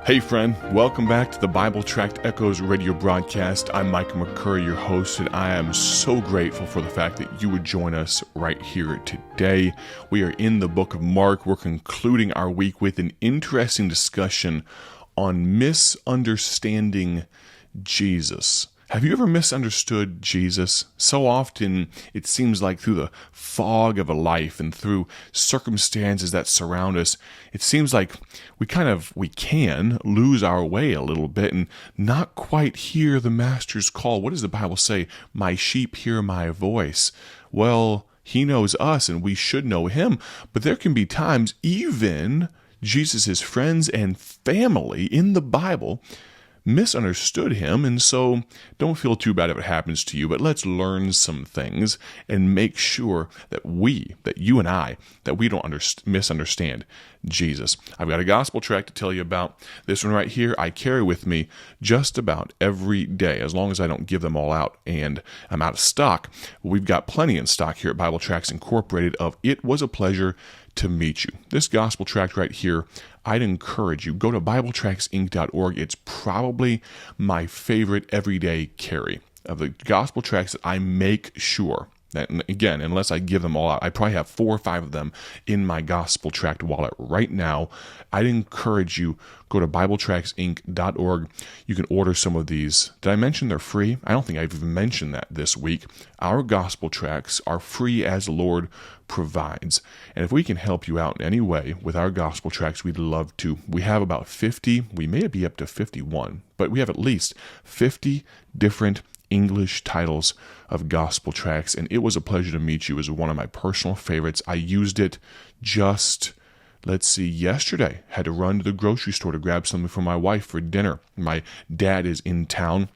Hey friend, welcome back to the Bible Tract Echoes radio broadcast. I'm Mike McCurry, your host, and I am so grateful for the fact that you would join us right here today. We are in the book of Mark. We're concluding our week with an interesting discussion on misunderstanding Jesus. Have you ever misunderstood Jesus? So often it seems like through the fog of a life and through circumstances that surround us, it seems like we can lose our way a little bit and not quite hear the Master's call. What does the Bible say? My sheep hear my voice. Well, he knows us and we should know him, but there can be times even Jesus' friends and family in the Bible misunderstood him, and so don't feel too bad if it happens to you, but let's learn some things and make sure that you and I, that we don't misunderstand Jesus. I've got a gospel tract to tell you about. This one right here, I carry with me just about every day, as long as I don't give them all out and I'm out of stock. We've got plenty in stock here at Bible Tracts Incorporated of It Was a Pleasure to Meet You. This gospel tract right here, I'd encourage you, go to BibleTractsInc.org. It's probably my favorite everyday carry of the gospel tracts that I make sure that, again, unless I give them all out, I probably have 4 or 5 of them in my gospel tract wallet right now. I'd encourage you, go to BibleTractsInc.org. You can order some of these. Did I mention they're free? I don't think I've even mentioned that this week. Our gospel tracts are free as the Lord provides. And if we can help you out in any way with our gospel tracts, we'd love to. We have about 50, we may be up to 51, but we have at least 50 different English titles of gospel tracts, and It Was a Pleasure to Meet You is one of my personal favorites. I used it just, yesterday. Had to run to the grocery store to grab something for my wife for dinner. My dad is in town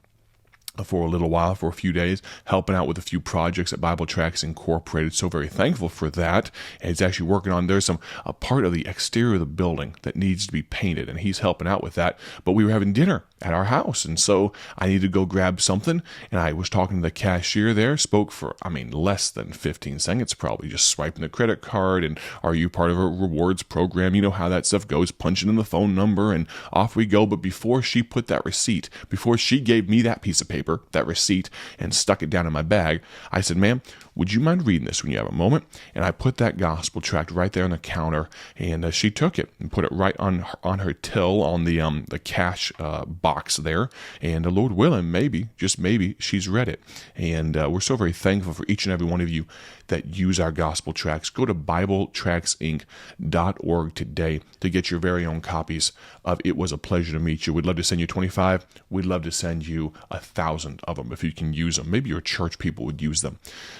for a little while, for a few days, helping out with a few projects at Bible Tracts Incorporated. So very thankful for that. And he's actually working on, there's a part of the exterior of the building that needs to be painted, and he's helping out with that. But we were having dinner at our house, and so I needed to go grab something, and I was talking to the cashier there, spoke for, less than 15 seconds, probably just swiping the credit card, and are you part of a rewards program? You know how that stuff goes, punching in the phone number, and off we go. But before she put that receipt, before she gave me that piece of paper, that receipt, and stuck it down in my bag, I said, ma'am, would you mind reading this when you have a moment? And I put that gospel tract right there on the counter, and she took it and put it right on her till on the cash box there. And Lord willing, maybe, just maybe, she's read it. And we're so very thankful for each and every one of you that use our gospel tracts. Go to BibleTractsInc.org today to get your very own copies of It Was a Pleasure to Meet You. We'd love to send you 25. We'd love to send you 1,000 of them if you can use them. Maybe your church people would use them.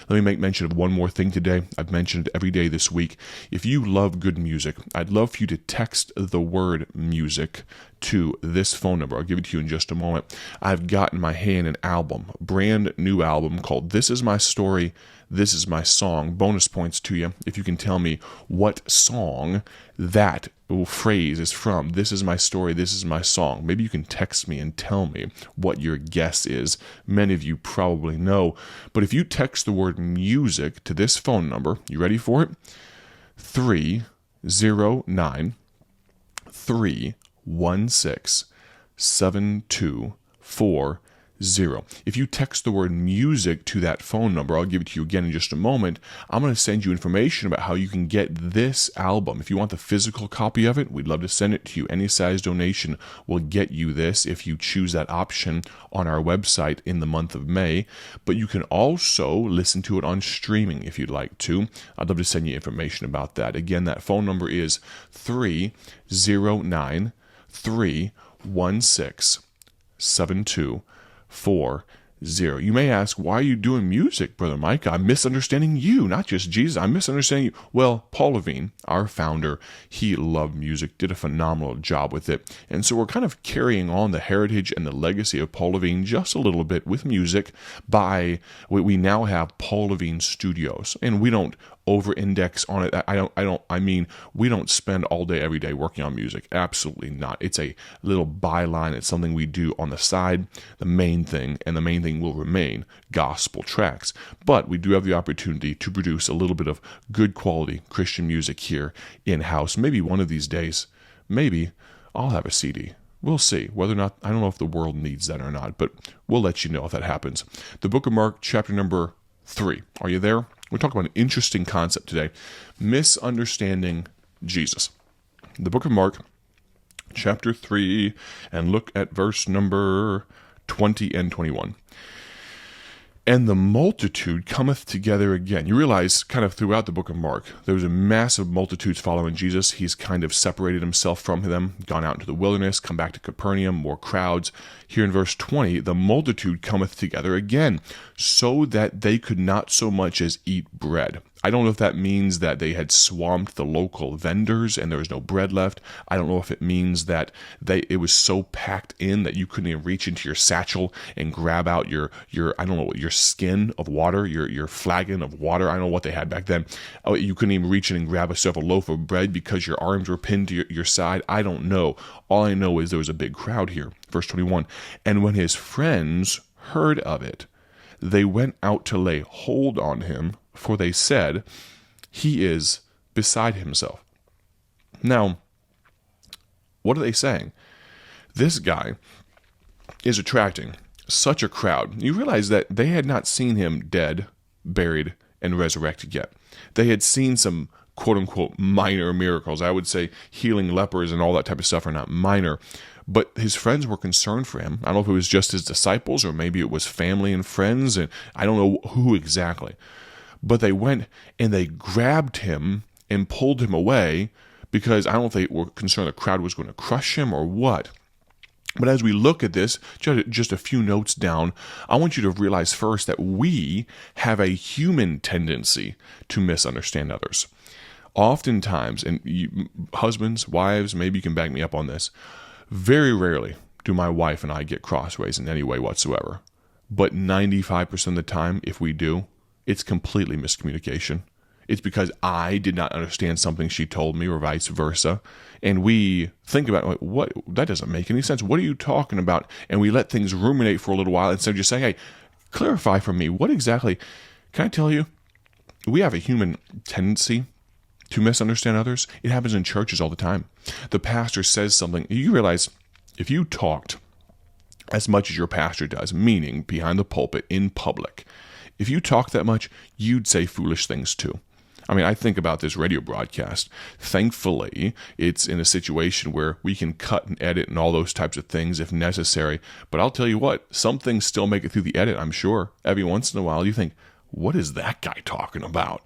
Let me make mention of one more thing today. I've mentioned it every day this week. If you love good music, I'd love for you to text the word music to this phone number. I'll give it to you in just a moment. I've got in my hand an album, a brand new album called This Is My Story, This Is My Song. Bonus points to you if you can tell me what song that phrase is from. This is my story, this is my song. Maybe you can text me and tell me what your guess is. Many of you probably know. But if you text the word music to this phone number, you ready for it? 309 316 7240. If you text the word music to that phone number, I'll give it to you again in just a moment, I'm going to send you information about how you can get this album. If you want the physical copy of it, we'd love to send it to you. Any size donation will get you this if you choose that option on our website in the month of May. But you can also listen to it on streaming if you'd like to. I'd love to send you information about that. Again, that phone number is 309 316 7240. You may ask, why are you doing music, Brother Mike? I'm misunderstanding you, not just Jesus. I'm misunderstanding you. Well, Paul Levine, our founder, he loved music, did a phenomenal job with it. And so we're kind of carrying on the heritage and the legacy of Paul Levine just a little bit with music we now have Paul Levine Studios. And we don't over-index on it. We don't spend all day, every day working on music. Absolutely not. It's a little byline. It's something we do on the side. The main thing will remain gospel tracts. But we do have the opportunity to produce a little bit of good quality Christian music here in-house. Maybe one of these days, maybe I'll have a CD. We'll see whether or not, I don't know if the world needs that or not, but we'll let you know if that happens. The book of Mark, chapter number 3. Are you there? We're talking about an interesting concept today. Misunderstanding Jesus. The book of Mark, chapter 3, and look at verse number 20 and 21. And the multitude cometh together again. You realize kind of throughout the book of Mark, there was a massive multitudes following Jesus. He's kind of separated himself from them, gone out into the wilderness, come back to Capernaum, more crowds. Here in verse 20, the multitude cometh together again, so that they could not so much as eat bread. I don't know if that means that they had swamped the local vendors and there was no bread left. I don't know if it means that it was so packed in that you couldn't even reach into your satchel and grab out your I don't know what, your skin of water, your flagon of water. I don't know what they had back then. You couldn't even reach in and grab yourself a loaf of bread because your arms were pinned to your side. I don't know. All I know is there was a big crowd here. Verse 21. And when his friends heard of it, they went out to lay hold on him, for they said, he is beside himself. Now, what are they saying? This guy is attracting such a crowd. You realize that they had not seen him dead, buried, and resurrected yet. They had seen some quote-unquote minor miracles. I would say healing lepers and all that type of stuff are not minor. But his friends were concerned for him. I don't know if it was just his disciples or maybe it was family and friends, and I don't know who exactly. But they went and they grabbed him and pulled him away because I don't know if they were concerned the crowd was going to crush him or what. But as we look at this, just a few notes down, I want you to realize first that we have a human tendency to misunderstand others. Oftentimes, and husbands, wives, maybe you can back me up on this, very rarely do my wife and I get crossways in any way whatsoever. But 95% of the time, if we do, it's completely miscommunication. It's because I did not understand something she told me or vice versa. And we think about, like, what? That doesn't make any sense. What are you talking about? And we let things ruminate for a little while instead of just saying, hey, clarify for me. What exactly? Can I tell you? We have a human tendency to misunderstand others. It happens in churches all the time. The pastor says something. You realize if you talked as much as your pastor does, meaning behind the pulpit in public, if you talk that much, you'd say foolish things too. I mean, I think about this radio broadcast. Thankfully, it's in a situation where we can cut and edit and all those types of things if necessary. But I'll tell you what, some things still make it through the edit, I'm sure. Every once in a while, you think, what is that guy talking about?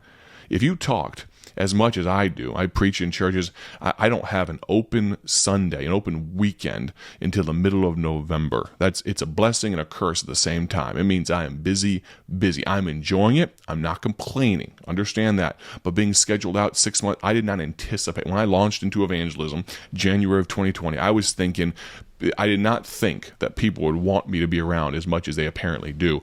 If you talked as much as I do, I preach in churches, I don't have an open Sunday, an open weekend until the middle of November. It's a blessing and a curse at the same time. It means I am busy. I'm enjoying it. I'm not complaining. Understand that. But being scheduled out 6 months, I did not anticipate. When I launched into evangelism, January of 2020, I did not think that people would want me to be around as much as they apparently do.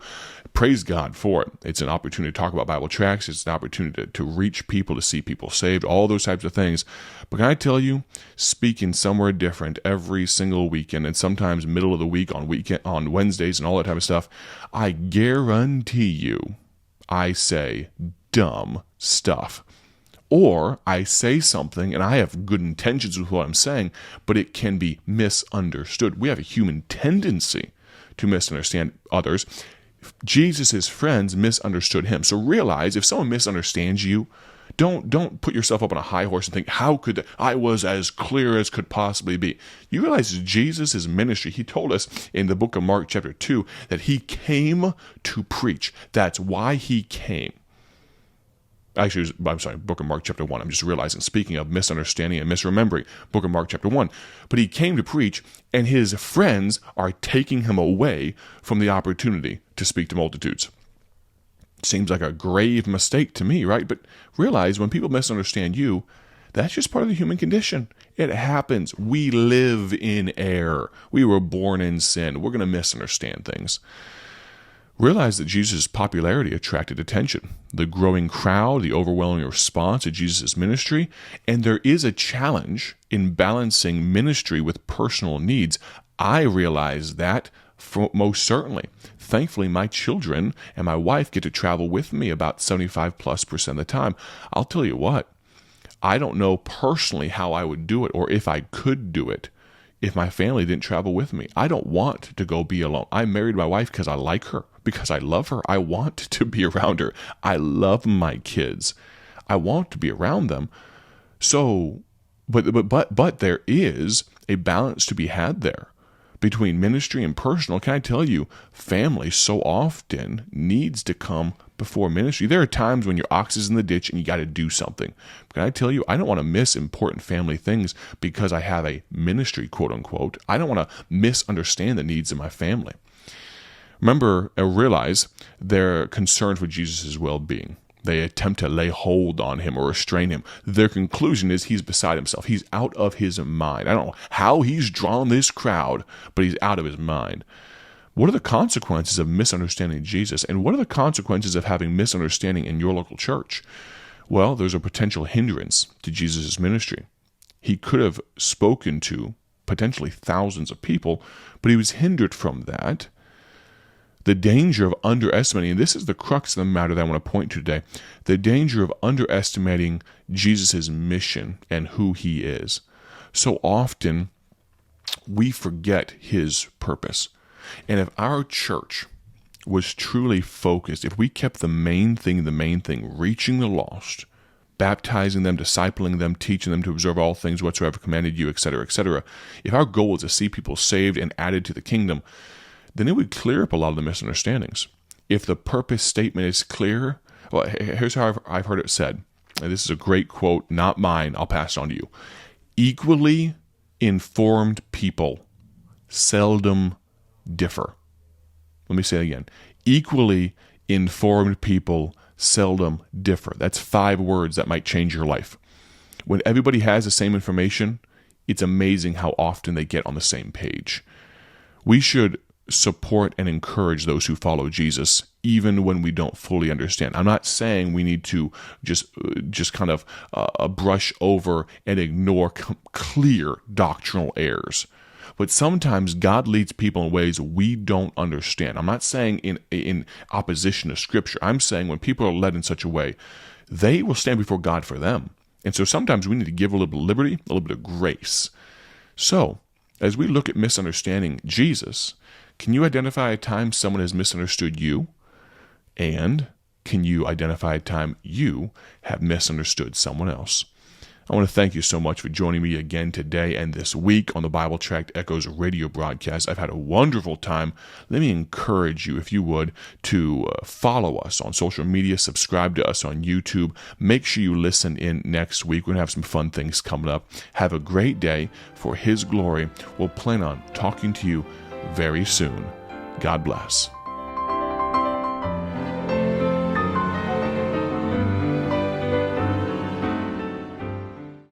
Praise God for it. It's an opportunity to talk about Bible tracts. It's an opportunity to reach people, to see people saved, all those types of things. But can I tell you, speaking somewhere different every single weekend, and sometimes middle of the week on Wednesdays and all that type of stuff, I guarantee you, I say dumb stuff. Or I say something and I have good intentions with what I'm saying, but it can be misunderstood. We have a human tendency to misunderstand others. Jesus' friends misunderstood him. So realize if someone misunderstands you, don't put yourself up on a high horse and think, how could I was as clear as could possibly be. You realize Jesus' ministry, he told us in the book of Mark chapter 2 that he came to preach. That's why he came. Actually, I'm sorry, book of Mark chapter 1. I'm just realizing, speaking of misunderstanding and misremembering, book of Mark chapter 1. But he came to preach, and his friends are taking him away from the opportunity to speak to multitudes. Seems like a grave mistake to me, right? But realize when people misunderstand you, that's just part of the human condition. It happens. We live in error. We were born in sin. We're going to misunderstand things. Realize that Jesus' popularity attracted attention, the growing crowd, the overwhelming response to Jesus' ministry, and there is a challenge in balancing ministry with personal needs. I realize that most certainly. Thankfully, my children and my wife get to travel with me about 75+% of the time. I'll tell you what, I don't know personally how I would do it or if I could do it if my family didn't travel with me. I don't want to go be alone. I married my wife because I like her, because I love her. I want to be around her. I love my kids. I want to be around them. So, but there is a balance to be had there between ministry and personal. Can I tell you, family so often needs to come before ministry. There are times when your ox is in the ditch and you got to do something. Can I tell you, I don't want to miss important family things because I have a ministry, quote unquote. I don't want to misunderstand the needs of my family. Remember, realize they're concerned for Jesus' well-being. They attempt to lay hold on him or restrain him. Their conclusion is he's beside himself. He's out of his mind. I don't know how he's drawn this crowd, but he's out of his mind. What are the consequences of misunderstanding Jesus? And what are the consequences of having misunderstanding in your local church? Well, there's a potential hindrance to Jesus' ministry. He could have spoken to potentially thousands of people, but he was hindered from that. The danger of underestimating, and this is the crux of the matter that I want to point to today, the danger of underestimating Jesus' mission and who he is. So often, we forget his purpose. And if our church was truly focused, if we kept the main thing, reaching the lost, baptizing them, discipling them, teaching them to observe all things whatsoever commanded you, etc., etc., if our goal was to see people saved and added to the kingdom, then it would clear up a lot of the misunderstandings. If the purpose statement is clear, well, here's how I've heard it said. And this is a great quote, not mine. I'll pass it on to you. Equally informed people seldom differ. Let me say it again. Equally informed people seldom differ. That's 5 words that might change your life. When everybody has the same information, it's amazing how often they get on the same page. We should support and encourage those who follow Jesus, even when we don't fully understand. I'm not saying we need to just kind of brush over and ignore clear doctrinal errors. But sometimes God leads people in ways we don't understand. I'm not saying in opposition to Scripture. I'm saying when people are led in such a way, they will stand before God for them. And so sometimes we need to give a little bit of liberty, a little bit of grace. So, as we look at misunderstanding Jesus, can you identify a time someone has misunderstood you? And can you identify a time you have misunderstood someone else? I want to thank you so much for joining me again today and this week on the Bible Tract Echoes radio broadcast. I've had a wonderful time. Let me encourage you, if you would, to follow us on social media, subscribe to us on YouTube. Make sure you listen in next week. We're going to have some fun things coming up. Have a great day for His glory. We'll plan on talking to you very soon. God bless.